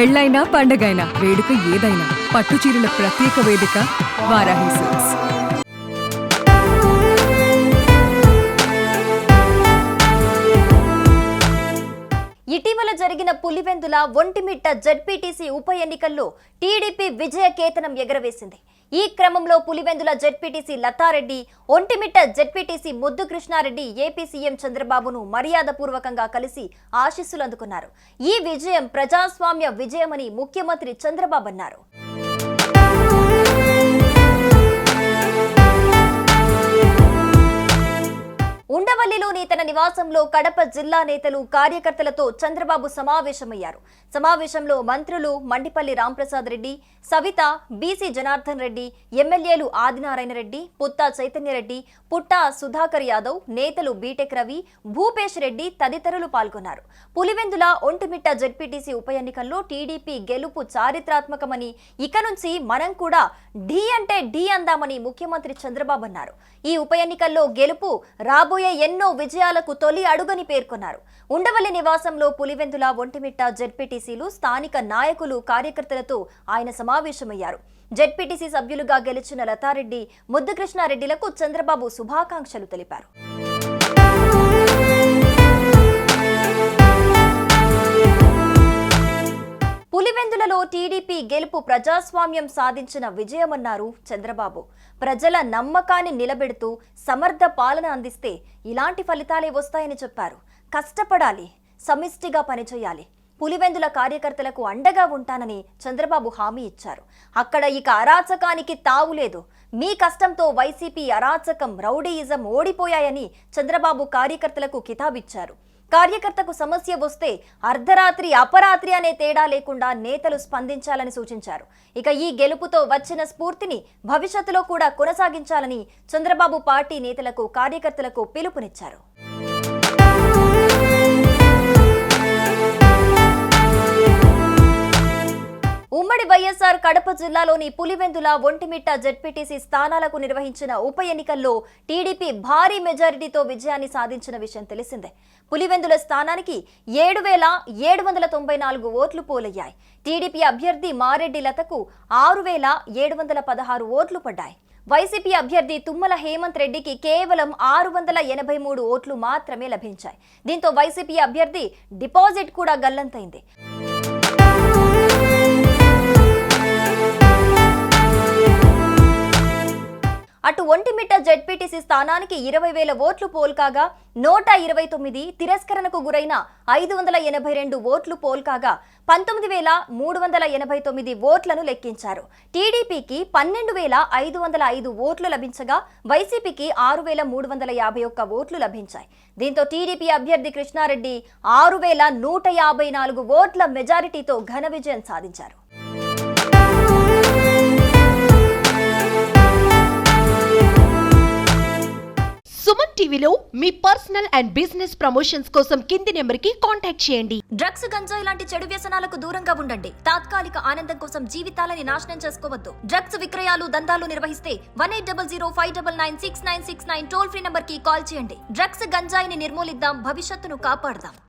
పెళ్ళైనా పండగైనా వేడుక ఏదైనా పట్టు చీరల ప్రత్యేక వేదిక వారాహి సిల్క్స్. ఇటీవల జరిగిన పులివెందుల ఒంటిమిట్ట జెడ్పీటీసీ ఉప ఎన్నికల్లో టీడీపీ విజయ కేతనం ఎగరవేసింది. ఈ క్రమంలో పులివెందుల జెడ్పీటీసీ లతారెడ్డి, ఒంటిమిట్ట జెడ్పీటీసీ ముద్దు కృష్ణారెడ్డి ఏపీ సీఎం చంద్రబాబును మర్యాదపూర్వకంగా కలిసి ఆశీస్సులు అందుకున్నారు. ఈ విజయం ప్రజాస్వామ్య విజయమని ముఖ్యమంత్రి చంద్రబాబు అన్నారు. ఉండవల్లిలోని తన నివాసంలో కడప జిల్లా నేతలు, కార్యకర్తలతో చంద్రబాబు సమావేశమయ్యారు. సమావేశంలో మంత్రులు మండిపల్లి రాంప్రసాద్ రెడ్డి, సవిత, బీసీ జనార్దన్ రెడ్డి, ఎమ్మెల్యేలు ఆదినారాయణ రెడ్డి, పుత్తా చైతన్యరెడ్డి, పుట్టా సుధాకర్ యాదవ్, నేతలు బీటెక్ రవి, భూపేష్ రెడ్డి తదితరులు పాల్గొన్నారు. పులివెందుల ఒంటిమిట్ట జెడ్పీటీసీ ఉప ఎన్నికల్లో టీడీపీ గెలుపు చారిత్రాత్మకమని, ఇక నుంచి మనం కూడా ఢీ అంటే ఢీ అందామని ముఖ్యమంత్రి చంద్రబాబు అన్నారు. ఈ ఉప ఎన్నికల్లో గెలుపు రాబోయే ఎన్నో విజయాలకు తొలి అడుగని పేర్కొన్నారు. ఉండవల్లి నివాసంలో పులివెందుల ఒంటిమిట్ట జెడ్పీటీసీలు, స్థానిక నాయకులు, కార్యకర్తలతో ఆయన సమావేశమయ్యారు. జెడ్పీటీసీ సభ్యులుగా గెలిచిన లతారెడ్డి, ముద్దు కృష్ణారెడ్డిలకు చంద్రబాబు శుభాకాంక్షలు తెలిపారు. పులివెందులలో టీడీపీ గెలుపు ప్రజాస్వామ్యం సాధించిన విజయమన్నారు చంద్రబాబు. ప్రజల నమ్మకాన్ని నిలబెడుతూ సమర్థ పాలన అందిస్తే ఇలాంటి ఫలితాలే వస్తాయని చెప్పారు. కష్టపడాలి, సమిష్టిగా పనిచేయాలి, పులివెందుల కార్యకర్తలకు అండగా ఉంటానని చంద్రబాబు హామీ ఇచ్చారు. అక్కడ ఇక అరాచకానికి తావులేదు. మీ కష్టంతో వైసీపీ అరాచకం, రౌడీయిజం ఓడిపోయాయని చంద్రబాబు కార్యకర్తలకు కితాబిచ్చారు. కార్యకర్తకు సమస్య వస్తే అర్ధరాత్రి, అపరాత్రి అనే తేడా లేకుండా నేతలు స్పందించాలని సూచించారు. ఇక ఈ గెలుపుతో వచ్చిన స్ఫూర్తిని భవిష్యత్తులో కూడా కొనసాగించాలని చంద్రబాబు పార్టీ నేతలకు, కార్యకర్తలకు పిలుపునిచ్చారు. ఉమ్మడి వైఎస్ఆర్ కడప జిల్లాలోని పులివెందుల ఒంటిమిట్ట జెడ్పీటీసీ స్థానాలకు నిర్వహించిన ఉప ఎన్నికల్లో టీడీపీ భారీ మెజారిటీతో విజయాన్ని సాధించిన విషయం తెలిసిందే. పులివెందుల స్థానానికి 7,794 ఓట్లు పోలయ్యాయి. టీడీపీ అభ్యర్థి మారెడ్డి లతకు 6,716 ఓట్లు పడ్డాయి. వైసీపీ అభ్యర్థి తుమ్మల హేమంత్ రెడ్డికి కేవలం 683 ఓట్లు మాత్రమే లభించాయి. దీంతో వైసీపీ అభ్యర్థి డిపాజిట్ కూడా గల్లంతైంది. అటు ఒంటిమిట్ట జెడ్పీటీసీ స్థానానికి 20,000 ఓట్లు పోల్కాగా 129, తిరస్కరణకు గురైన 582 ఓట్లు పోల్కాగా 19,389 ఓట్లను లెక్కించారు. టీడీపీకి 12,505 ఓట్లు లభించగా వైసీపీకి 6,351 ఓట్లు లభించాయి. దీంతో టీడీపీ అభ్యర్థి కృష్ణారెడ్డి 6,154 ఓట్ల మెజారిటీతో ఘన విజయం సాధించారు. సుమన్ టీవీలో మీ పర్సనల్ అండ్ బిజినెస్ ప్రమోషన్స్ కోసం కింది నెంబర్కి కాంటాక్ట్ చేయండి. డ్రగ్స్, గంజాయి లాంటి చెడు వ్యసనాలకు దూరంగా ఉండండి. తాత్కాలిక ఆనందం కోసం జీవితాలని నాశనం చేసుకోవద్దు. డ్రగ్స్ విక్రయాలు, దందాలు నిర్వహిస్తే 180059969969 టోల్ ఫ్రీ నంబర్ కి కాల్ చేయండి. డ్రగ్స్, గంజాయిని నిర్మూలిద్దాం, భవిష్యత్తును కాపాడదాం.